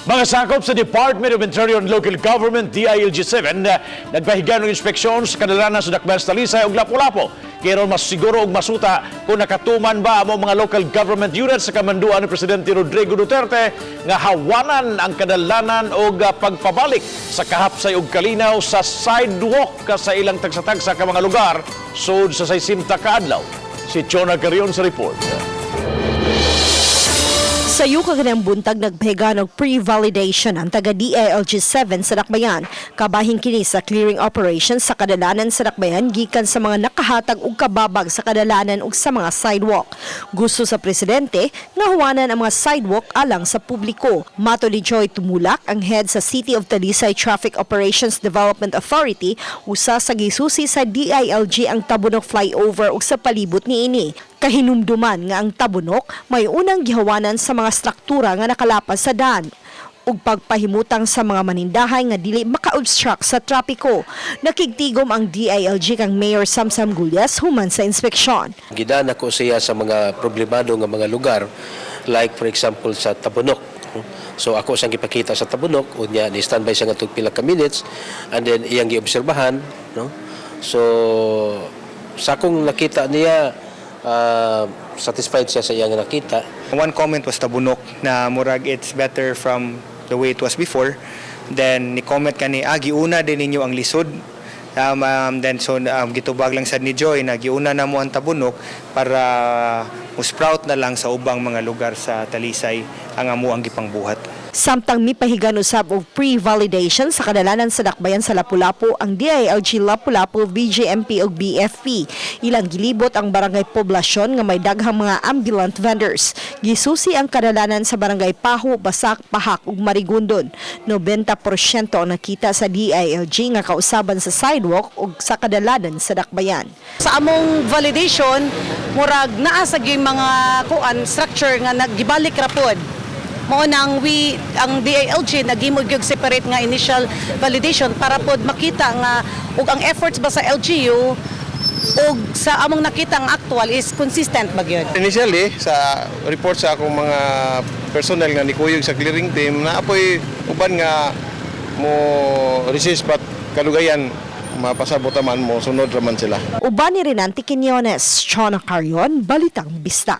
Mga sakop sa Department of Interior and Local Government, DILG 7, nagpahigan ng inspeksyon sa kadalanan sa dakbayan sa Talisay ug Lapu-Lapu. Kaya mas siguro og masuta kung nakatuman ba ang mga local government units sa kamanduan ni Presidente Rodrigo Duterte nga hawanan ang kadalanan og pagpabalik sa kahapsay ug kalinaw sa sidewalk sa ilang tagsa-tagsa ka mga lugar sud sa 60 ka adlaw. Si Chona Carrion sa report. Sayo kaganang buntag nagpahiga ng pre-validation ang taga-DILG 7 sa dakbayan. Kabahin kini sa clearing operations sa kadalanan sa dakbayan gikan sa mga nakahatag ug kababag sa kadalanan ug sa mga sidewalk. Gusto sa presidente nga huwanan ang mga sidewalk alang sa publiko. Mato ni Joy Tumulak, ang head sa City of Talisay Traffic Operations Development Authority, usa sa gisusi sa DILG ang tabunok flyover ug sa palibot niini. Kahinumduman nga ang tabunok may unang gihawanan sa mga struktura nga nakalapas sa daan ug pagpahimutang sa mga manindahay nga dili maka-obstruct sa trapiko. Nakigtigom ang DILG kang Mayor Samsam Gulyas human sa inspeksyon. Gidana ko siya sa mga problemado nga mga lugar, like for example sa tabunok. So ako sang gipakita sa tabunok, unya ni standby siya nga tug pila ka minutes, and then iyang giobserbahan, no? So sa akong nakita niya, satisfied siya sa iyang nakita. One comment was tabunok na murag it's better from the way it was before. Then ni comment kani giuna din ninyo ang lisod. Then so gitubag lang sad ni Joy na giuna na mo ang tabunok para sprout na lang sa ubang mga lugar sa Talisay ang amo ang gipangbuhat. Samtang mipahigan usab og pre-validation sa kadalanan sa dakbayan sa Lapu-Lapu ang DILG Lapu-Lapu, VJMP ug BFP. Ilang gilibot ang barangay poblasyon nga may daghang mga ambulant vendors. Gisusi ang kadalanan sa barangay Paho, Basak, Pahak ug Marigondon. 90% ang nakita sa DILG nga kausaban sa sidewalk ug sa kadalanan sa dakbayan. Sa among validation, murag naa sa mga kuan structure nga nagibalik ra pod. Mao nang ang DILG nagimog yung separate nga initial validation para pod makita nga ug ang efforts ba sa LGU ug sa among nakita ang actual is consistent ba gyud. Initially sa report sa akong mga personnel nga nikuyog sa clearing team na apoy uban nga mo resist but kalugayan mapasabot man mo sunod raman sila. Uban ni Renante Quiñones, Chona Carrion, Balitang Bisdak.